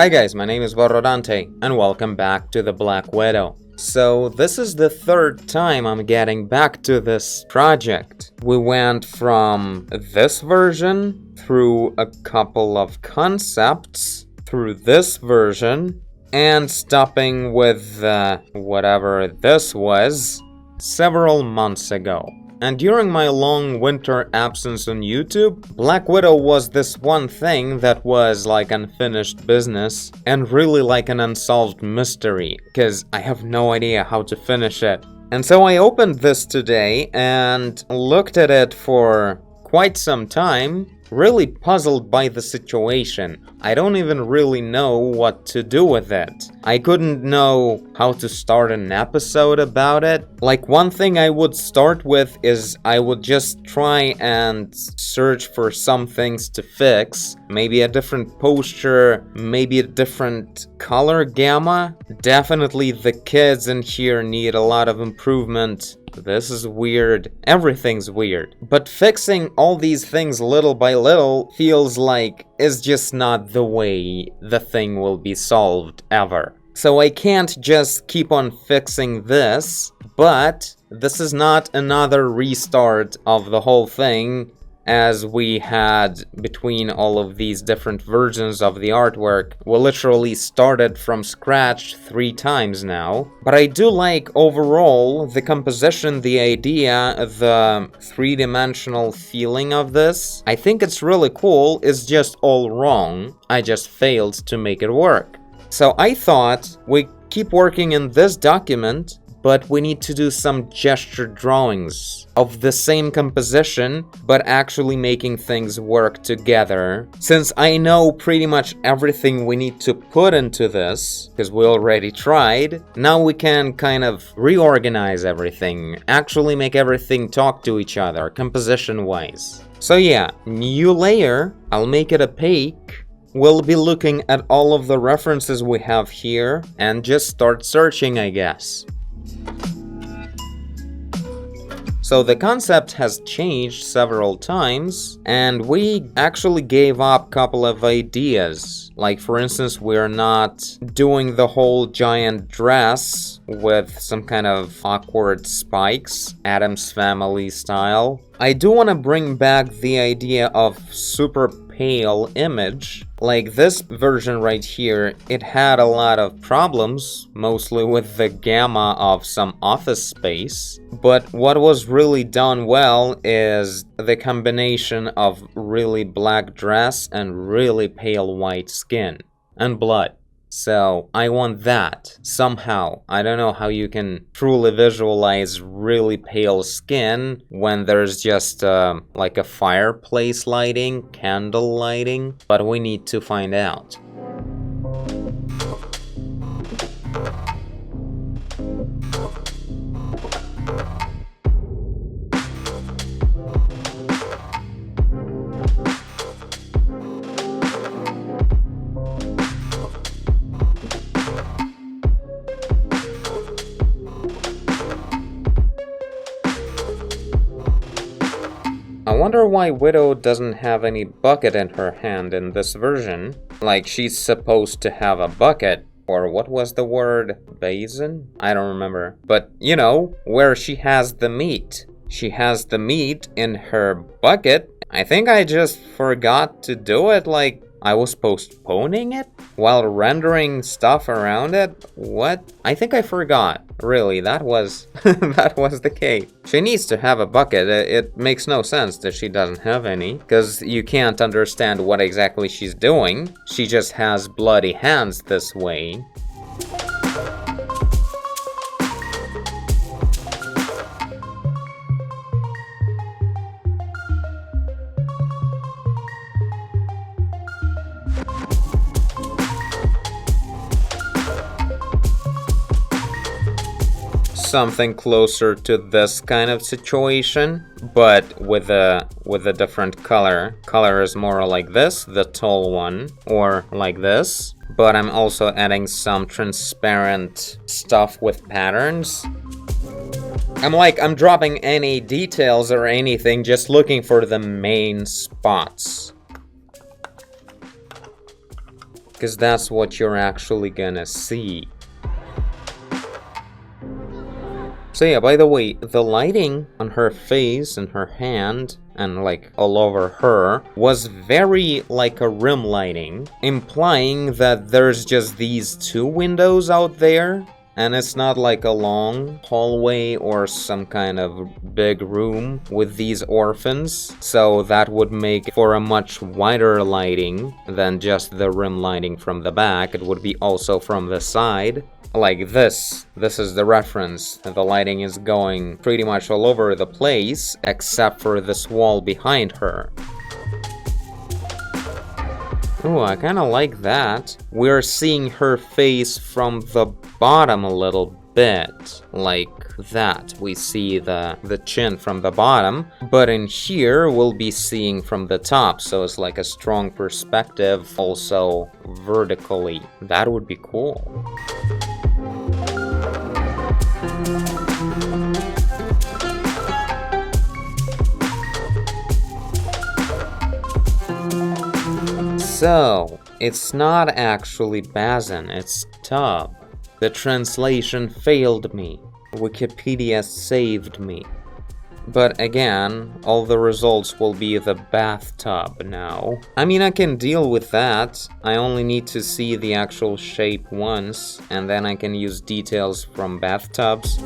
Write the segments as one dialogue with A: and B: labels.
A: Hi guys, my name is Vorrodante, and welcome back to the Black Widow. So this is the third time I'm getting back to this project. We went from this version through a couple of concepts, through this version, and stopping with whatever this was several months ago. And during my long winter absence on YouTube, Black Widow was this one thing that was like unfinished business and really like an unsolved mystery, because I have no idea how to finish it. And so I opened this today and looked at it for quite some time, really puzzled by the situation. I don't even really know what to do with it. I couldn't know how to start an episode about it. Like, one thing I would start with is I would just try and search for some things to fix. Maybe a different posture, maybe a different color gamma. Definitely the kids in here need a lot of improvement. This is weird. Everything's weird. But fixing all these things little by little feels like it's just not the way the thing will be solved ever. So I can't just keep on fixing this, but this is not another restart of the whole thing as we had between all of these different versions of the artwork. We literally started from scratch 3 times now. But I do like overall the composition, the idea, the 3-dimensional feeling of this. I think it's really cool, it's just all wrong. I just failed to make it work. So I thought we keep working in this document, but we need to do some gesture drawings of the same composition, but actually making things work together. Since I know pretty much everything we need to put into this, because we already tried, now we can kind of reorganize everything, actually make everything talk to each other, composition-wise. So yeah, new layer, I'll make it opaque. We'll be looking at all of the references we have here, and just start searching, I guess. So the concept has changed several times, and we actually gave up a couple of ideas. Like, for instance, we're not doing the whole giant dress with some kind of awkward spikes, Addams Family style. I do want to bring back the idea of super pale image. Like this version right here, it had a lot of problems, mostly with the gamma of some office space. But what was really done well is the combination of really black dress and really pale white skin and blood. So I want that somehow. I don't know how you can truly visualize really pale skin when there's just like a fireplace lighting, candle lighting, but we need to find out. I wonder why Widow doesn't have any bucket in her hand in this version. Like, she's supposed to have a bucket, or what was the word? Basin? I don't remember. But, you know, where she has the meat. She has the meat in her bucket. I think I just forgot to do it, like I was postponing it while rendering stuff around it? What? I think I forgot. Really, that was that was the case. She needs to have a bucket. It makes no sense that she doesn't have any, because you can't understand what exactly she's doing. She just has bloody hands this way. Something closer to this kind of situation, but with a different color. Color is more like this, the tall one, or like this. But I'm also adding some transparent stuff with patterns. I'm dropping any details or anything, just looking for the main spots. because that's what you're actually gonna see. So yeah, by the way, the lighting on her face and her hand and like all over her was very like a rim lighting, implying that there's just these two windows out there. And it's not like a long hallway or some kind of big room with these orphans. So that would make for a much wider lighting than just the rim lighting from the back. It would be also from the side. Like this. This is the reference. The lighting is going pretty much all over the place, except for this wall behind her. Ooh, I kinda like that. We're seeing her face from the bottom a little bit. Like that. We see the chin from the bottom. But in here, we'll be seeing from the top. So it's like a strong perspective, also vertically. That would be cool. So, it's not actually Bazin, it's tub. The translation failed me. Wikipedia saved me. But again, all the results will be the bathtub now. I mean, I can deal with that. I only need to see the actual shape once, and then I can use details from bathtubs.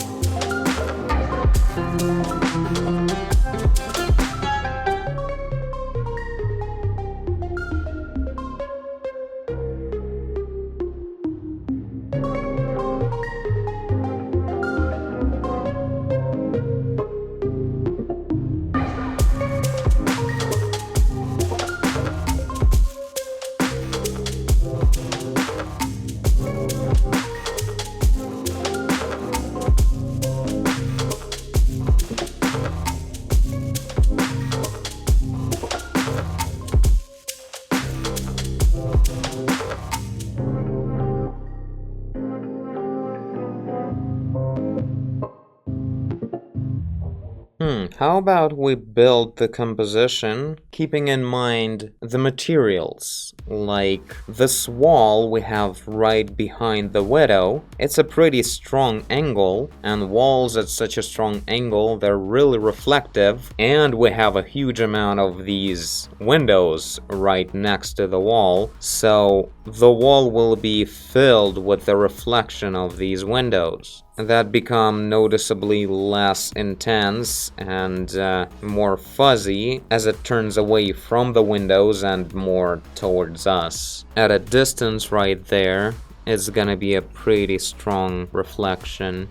A: How about we build the composition, keeping in mind the materials? Like this wall we have right behind the widow, it's a pretty strong angle, and walls at such a strong angle, they're really reflective, and we have a huge amount of these windows right next to the wall, so the wall will be filled with the reflection of these windows that become noticeably less intense and more fuzzy as it turns away from the windows and more towards us. At a distance right there, it's gonna be a pretty strong reflection.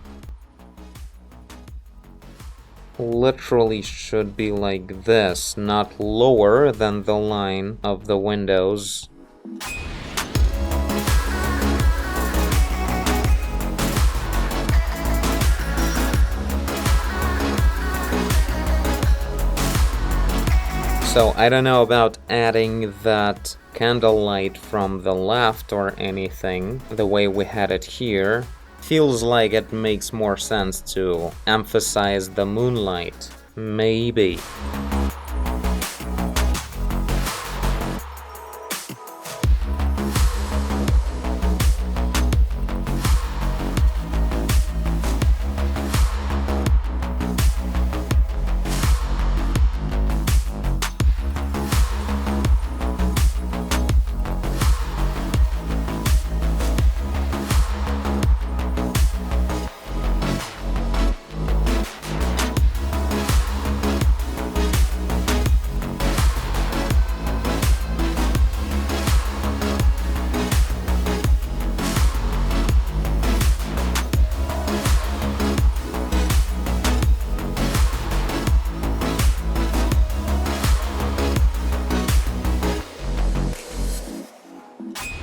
A: Literally should be like this, not lower than the line of the windows. So I don't know about adding that candlelight from the left or anything, the way we had it here. Feels like it makes more sense to emphasize the moonlight. Maybe.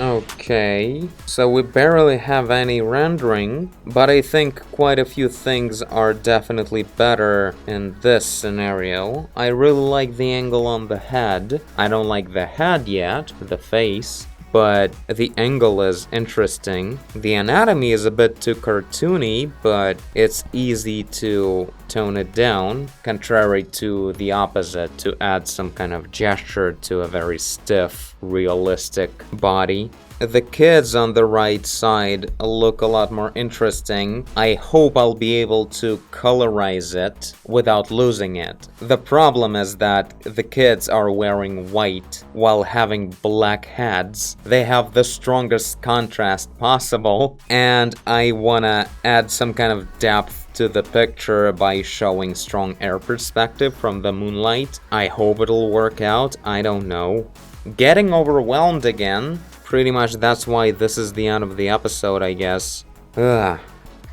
A: Okay, so we barely have any rendering, but I think quite a few things are definitely better in this scenario. I really like the angle on the head. I don't like the head yet, the face, but the angle is interesting. The anatomy is a bit too cartoony, but it's easy to tone it down, contrary to the opposite, to add some kind of gesture to a very stiff, realistic body. the kids on the right side look a lot more interesting. I hope I'll be able to colorize it without losing it. The problem is that the kids are wearing white while having black heads. They have the strongest contrast possible, and I wanna add some kind of depth to the picture by showing strong air perspective from the moonlight. I hope it'll work out, I don't know. Getting overwhelmed again. Pretty much that's why this is the end of the episode, I guess. I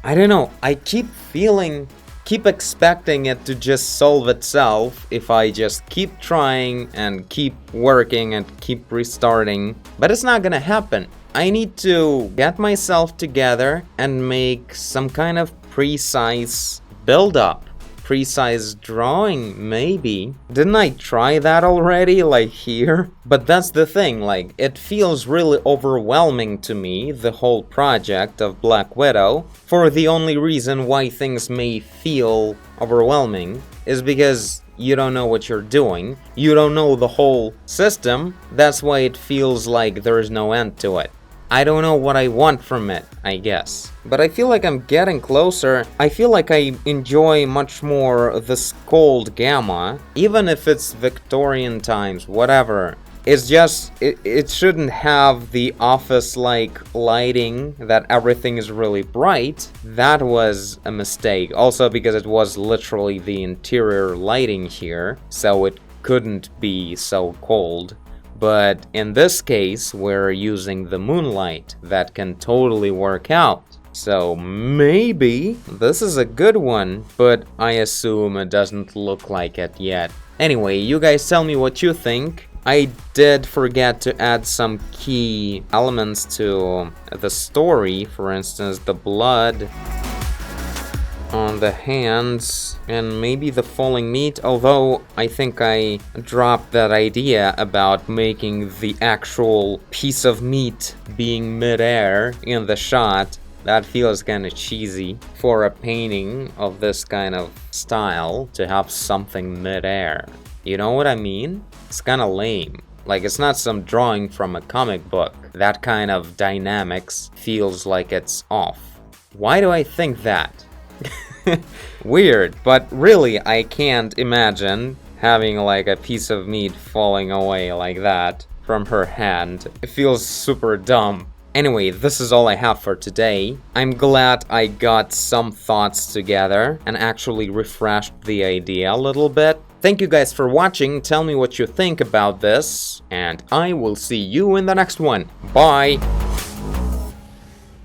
A: don't know, I keep expecting it to just solve itself if I just keep trying and keep working and keep restarting. But it's not gonna happen. I need to get myself together and make some kind of precise build-up. Precise drawing, maybe. Didn't I try that already, like here? But that's the thing, like, it feels really overwhelming to me, the whole project of Black Widow, for the only reason why things may feel overwhelming is because you don't know what you're doing, you don't know the whole system, that's why it feels like there's no end to it. I don't know what I want from it, I guess. But I feel like I'm getting closer. I feel like I enjoy much more the Scold Gamma, even if it's Victorian times, whatever. It's just, it shouldn't have the office-like lighting that everything is really bright. That was a mistake. Also because it was literally the interior lighting here, so it couldn't be so cold. But in this case, we're using the moonlight. That can totally work out. So maybe this is a good one, but I assume it doesn't look like it yet. Anyway, you guys tell me what you think. I did forget to add some key elements to the story, for instance, the blood on the hands and maybe the falling meat, although I think I dropped that idea about making the actual piece of meat being mid-air in the shot. That feels kind of cheesy for a painting of this kind of style to have something mid-air. You know what I mean? It's kind of lame. Like, it's not some drawing from a comic book. That kind of dynamics feels like it's off. Why do I think that? Weird, but really I can't imagine having like a piece of meat falling away like that from her hand. It feels super dumb. Anyway, this is all I have for today. I'm glad I got some thoughts together and actually refreshed the idea a little bit. Thank you guys for watching, tell me what you think about this, and I will see you in the next one. Bye!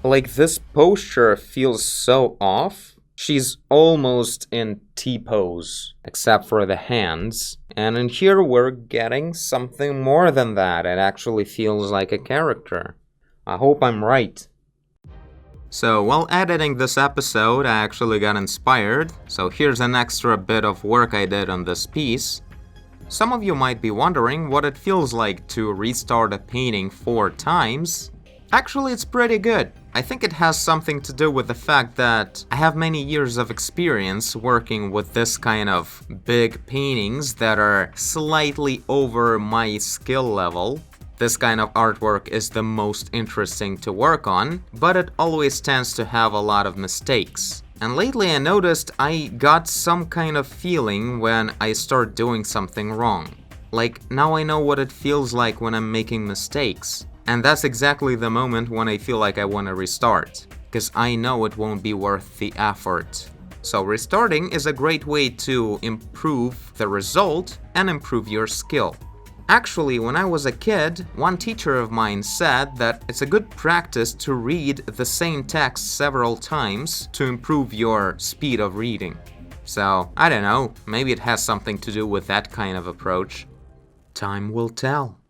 A: Like, this posture feels so off. She's almost in T-pose, except for the hands. And in here we're getting something more than that. It actually feels like a character. I hope I'm right. So, while editing this episode, I actually got inspired. So here's an extra bit of work I did on this piece. Some of you might be wondering what it feels like to restart a painting 4 times. Actually, it's pretty good. I think it has something to do with the fact that I have many years of experience working with this kind of big paintings that are slightly over my skill level. This kind of artwork is the most interesting to work on, but it always tends to have a lot of mistakes. And lately I noticed I got some kind of feeling when I start doing something wrong. Like, now I know what it feels like when I'm making mistakes. And that's exactly the moment when I feel like I want to restart, because I know it won't be worth the effort. So restarting is a great way to improve the result and improve your skill. Actually, when I was a kid, one teacher of mine said that it's a good practice to read the same text several times to improve your speed of reading. So, I don't know, maybe it has something to do with that kind of approach. Time will tell.